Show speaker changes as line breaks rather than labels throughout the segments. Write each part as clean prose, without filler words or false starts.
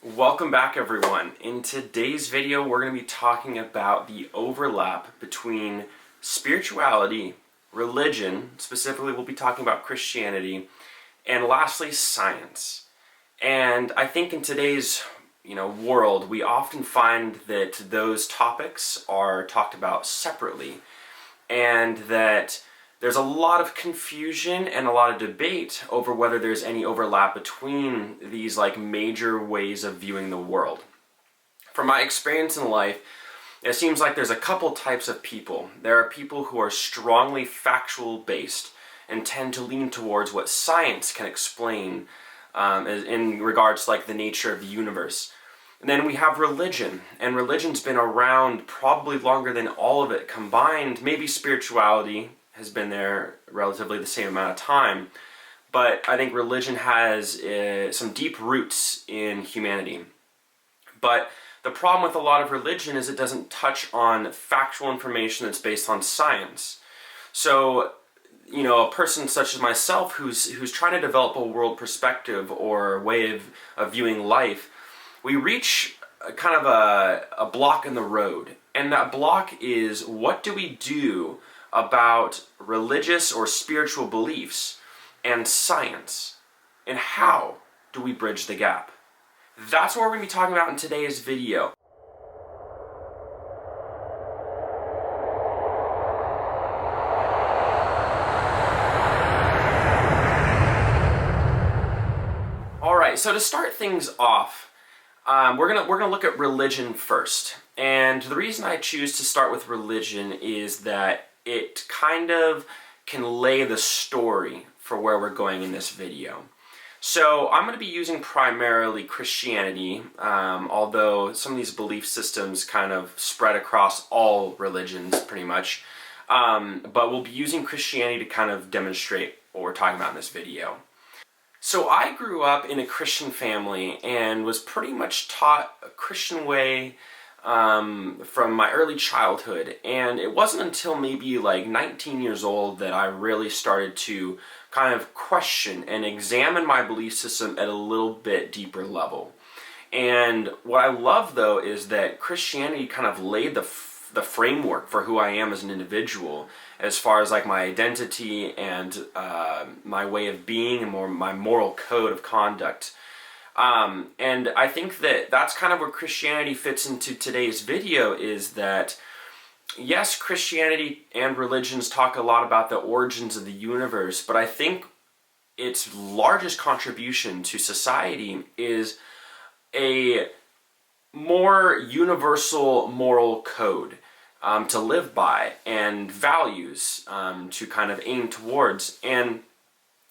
Welcome back, everyone. In today's video, we're going to be talking about the overlap between spirituality, religion, specifically we'll be talking about Christianity, and lastly, science. And I think in today's world, we often find that those topics are talked about separately, and that there's a lot of confusion and a lot of debate over whether there's any overlap between these major ways of viewing the world. From my experience in life, it seems like there's a couple types of people. There are people who are strongly factual based and tend to lean towards what science can explain in regards to the nature of the universe. And then we have religion, and religion's been around probably longer than all of it combined. Maybe spirituality has been there relatively the same amount of time, but I think religion has some deep roots in humanity. But the problem with a lot of religion is it doesn't touch on factual information that's based on science. So, a person such as myself who's trying to develop a world perspective or way of viewing life, we reach kind of a block in the road. And that block is, what do we do about religious or spiritual beliefs and science? And how do we bridge the gap? That's what we're going to be talking about in today's video. Alright, so to start things off, we're gonna look at religion first. And the reason I choose to start with religion is that it kind of can lay the story for where we're going in this video. So I'm going to be using primarily Christianity, although some of these belief systems kind of spread across all religions pretty much. But we'll be using Christianity to kind of demonstrate what we're talking about in this video. So I grew up in a Christian family and was pretty much taught a Christian way from my early childhood, and it wasn't until maybe 19 years old that I really started to kind of question and examine my belief system at a little bit deeper level. And what I love, though, is that Christianity kind of laid the framework for who I am as an individual, as far as my identity and my way of being and my moral code of conduct. And I think that that's kind of where Christianity fits into today's video, is that yes, Christianity and religions talk a lot about the origins of the universe, but I think its largest contribution to society is a more universal moral code to live by, and values to kind of aim towards. And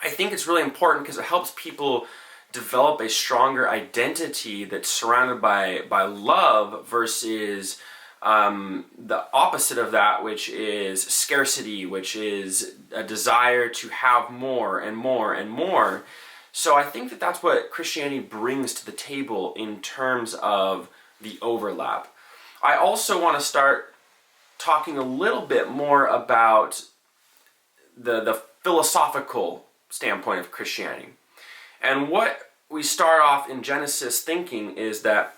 I think it's really important because it helps people develop a stronger identity that's surrounded by love versus the opposite of that, which is scarcity, which is a desire to have more and more and more. So I think that that's what Christianity brings to the table in terms of the overlap. I also want to start talking a little bit more about the philosophical standpoint of Christianity. And what we start off in Genesis thinking is that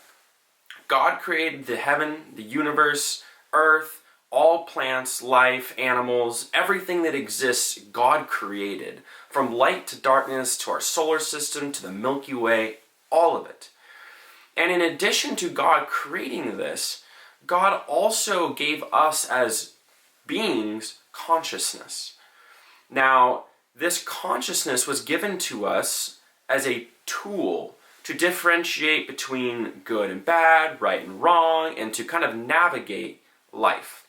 God created the heaven, the universe, earth, all plants, life, animals, everything that exists, God created. From light to darkness, to our solar system, to the Milky Way, all of it. And in addition to God creating this, God also gave us as beings consciousness. Now, this consciousness was given to us as a tool to differentiate between good and bad, right and wrong, and to kind of navigate life.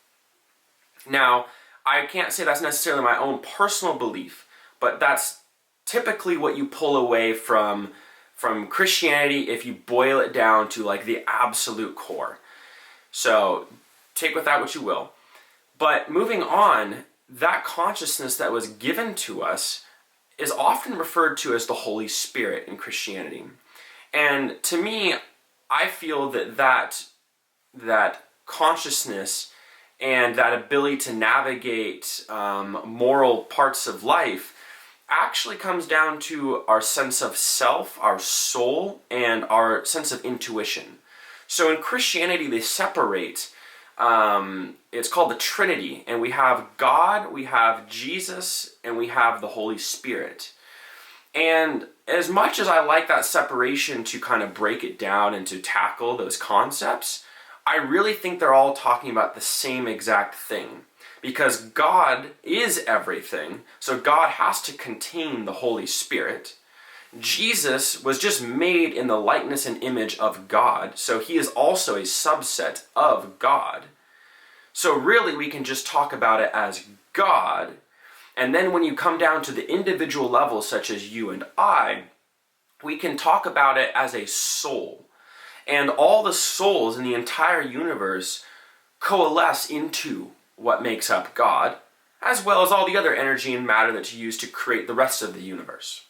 Now, I can't say that's necessarily my own personal belief, but that's typically what you pull away from Christianity if you boil it down to the absolute core. So take with that what you will. But moving on, that consciousness that was given to us is often referred to as the Holy Spirit in Christianity. And to me, I feel that consciousness and that ability to navigate moral parts of life actually comes down to our sense of self, our soul, and our sense of intuition. So in Christianity, they separate. It's called the Trinity, and we have God, we have Jesus, and we have the Holy Spirit. And as much as I like that separation to kind of break it down and to tackle those concepts, I really think they're all talking about the same exact thing. Because God is everything, so God has to contain the Holy Spirit. Jesus was just made in the likeness and image of God, so he is also a subset of God. So really we can just talk about it as God, and then when you come down to the individual levels such as you and I, we can talk about it as a soul. And all the souls in the entire universe coalesce into what makes up God, as well as all the other energy and matter that's used to create the rest of the universe.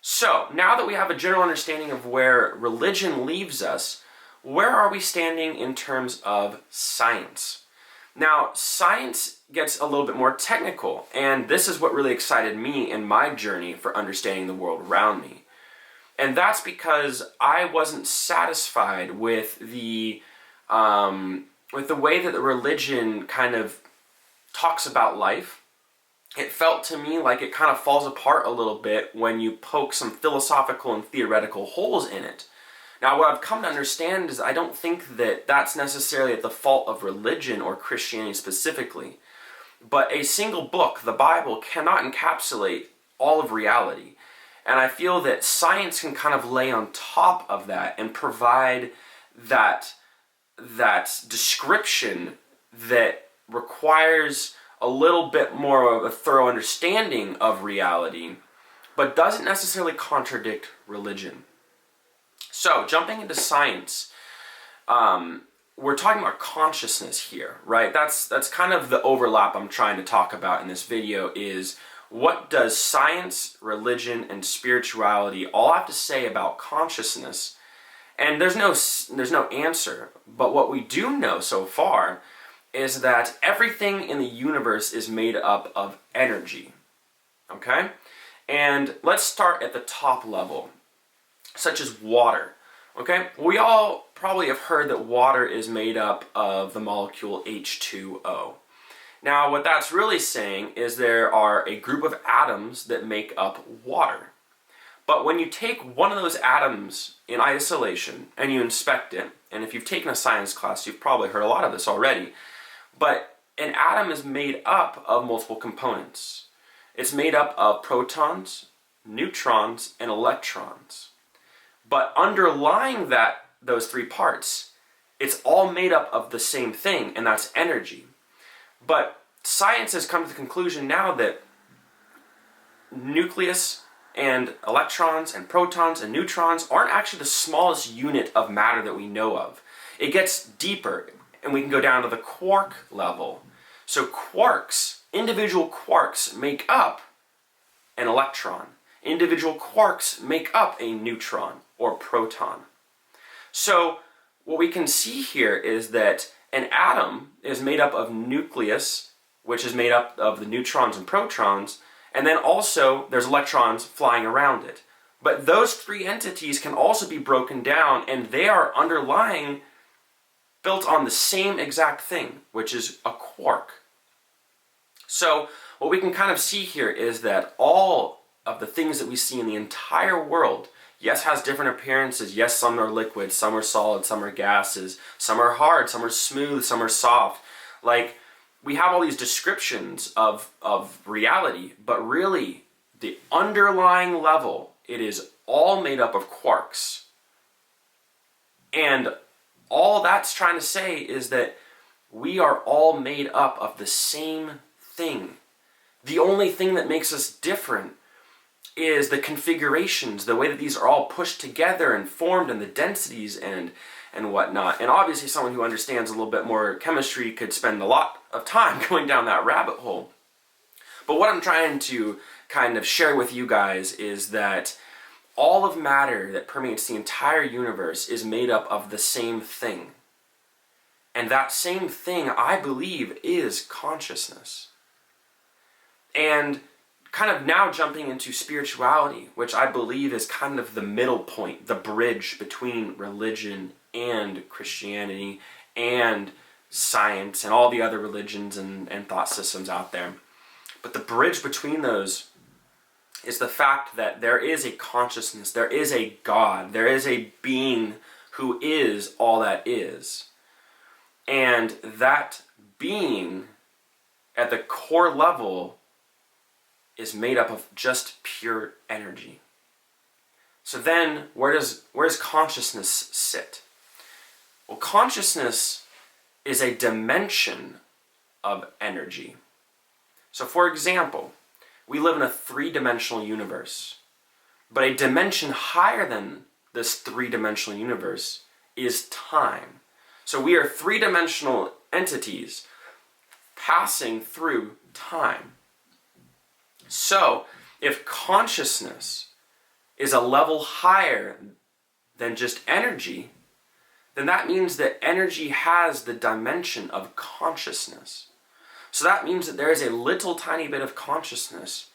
So, now that we have a general understanding of where religion leaves us, where are we standing in terms of science? Now, science gets a little bit more technical, and this is what really excited me in my journey for understanding the world around me. And that's because I wasn't satisfied with the way that the religion kind of talks about life. It felt to me like it kind of falls apart a little bit when you poke some philosophical and theoretical holes in it. Now, what I've come to understand is I don't think that that's necessarily at the fault of religion or Christianity specifically, but a single book, the Bible, cannot encapsulate all of reality. And I feel that science can kind of lay on top of that and provide that description that requires a little bit more of a thorough understanding of reality, but doesn't necessarily contradict religion. So, jumping into science, we're talking about consciousness here, right? That's kind of the overlap I'm trying to talk about in this video is what does science, religion, and spirituality all have to say about consciousness? And there's no answer, but what we do know so far is that everything in the universe is made up of energy, okay? And let's start at the top level, such as water, okay? We all probably have heard that water is made up of the molecule H2O. Now, what that's really saying is there are a group of atoms that make up water. But when you take one of those atoms in isolation and you inspect it, and if you've taken a science class, you've probably heard a lot of this already, but an atom is made up of multiple components. It's made up of protons, neutrons, and electrons. But underlying those three parts, it's all made up of the same thing, and that's energy. But science has come to the conclusion now that nucleus and electrons and protons and neutrons aren't actually the smallest unit of matter that we know of. It gets deeper, and we can go down to the quark level. So quarks, individual quarks, make up an electron. Individual quarks make up a neutron or proton. So what we can see here is that an atom is made up of nucleus, which is made up of the neutrons and protons, and then also there's electrons flying around it. But those three entities can also be broken down, and they are underlying, built on the same exact thing, which is a quark. So what we can kind of see here is that all of the things that we see in the entire world, yes, has different appearances. Yes, some are liquid, some are solid, some are gases, some are hard, some are smooth, some are soft. Like, we have all these descriptions of reality, but really, the underlying level, it is all made up of quarks. And all that's trying to say is that we are all made up of the same thing. The only thing that makes us different is the configurations, the way that these are all pushed together and formed, and the densities and whatnot. And obviously someone who understands a little bit more chemistry could spend a lot of time going down that rabbit hole. But what I'm trying to kind of share with you guys is that all of matter that permeates the entire universe is made up of the same thing. And that same thing, I believe, is consciousness. And kind of now jumping into spirituality, which I believe is kind of the middle point, the bridge between religion and Christianity and science and all the other religions and thought systems out there. But the bridge between those is the fact that there is a consciousness, there is a God, there is a being who is all that is. And that being, at the core level, is made up of just pure energy. So then, where does consciousness sit? Well, consciousness is a dimension of energy. So for example, we live in a three-dimensional universe, but a dimension higher than this three-dimensional universe is time. So we are three-dimensional entities passing through time. So if consciousness is a level higher than just energy, then that means that energy has the dimension of consciousness. So that means that there is a little tiny bit of consciousness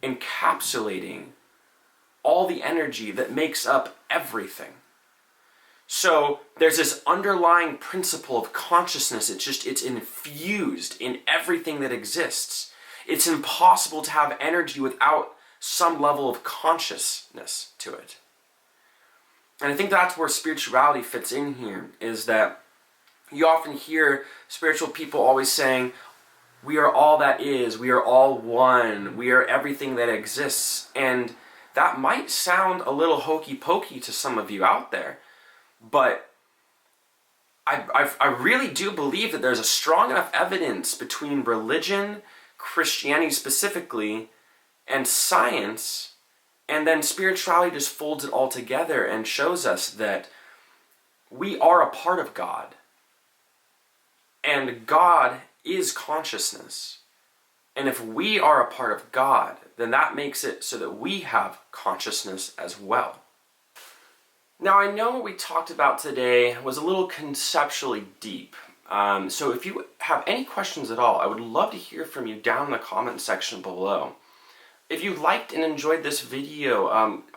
encapsulating all the energy that makes up everything. So there's this underlying principle of consciousness. It's infused in everything that exists. It's impossible to have energy without some level of consciousness to it. And I think that's where spirituality fits in here, is that you often hear spiritual people always saying, we are all that is, we are all one, we are everything that exists. And that might sound a little hokey pokey to some of you out there, but I really do believe that there's a strong enough evidence between religion, Christianity specifically, and science, and then spirituality just folds it all together and shows us that we are a part of God. And God is consciousness. And if we are a part of God, then that makes it so that we have consciousness as well. Now, I know what we talked about today was a little conceptually deep. So if you have any questions at all, I would love to hear from you down in the comment section below. If you liked and enjoyed this video,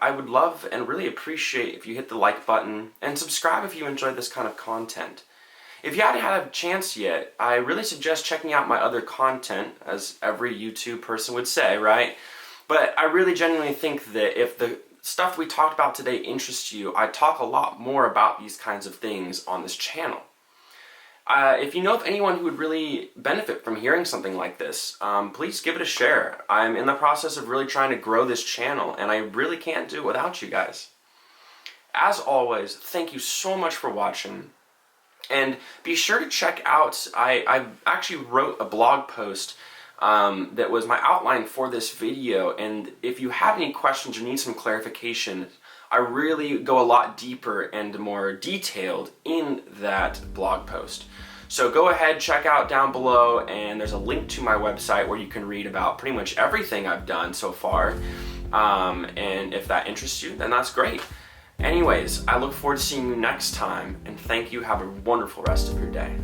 I would love and really appreciate if you hit the like button and subscribe if you enjoyed this kind of content. If you haven't had a chance yet, I really suggest checking out my other content, as every YouTube person would say, right? But I really genuinely think that if the stuff we talked about today interests you, I talk a lot more about these kinds of things on this channel. If you know of anyone who would really benefit from hearing something like this, please give it a share. I'm in the process of really trying to grow this channel, and I really can't do it without you guys. As always, thank you so much for watching. And be sure to check out, I actually wrote a blog post that was my outline for this video, and if you have any questions or need some clarification, I really go a lot deeper and more detailed in that blog post. So go ahead, check out down below, and there's a link to my website where you can read about pretty much everything I've done so far. And if that interests you, then that's great. Anyways, I look forward to seeing you next time, and thank you. Have a wonderful rest of your day.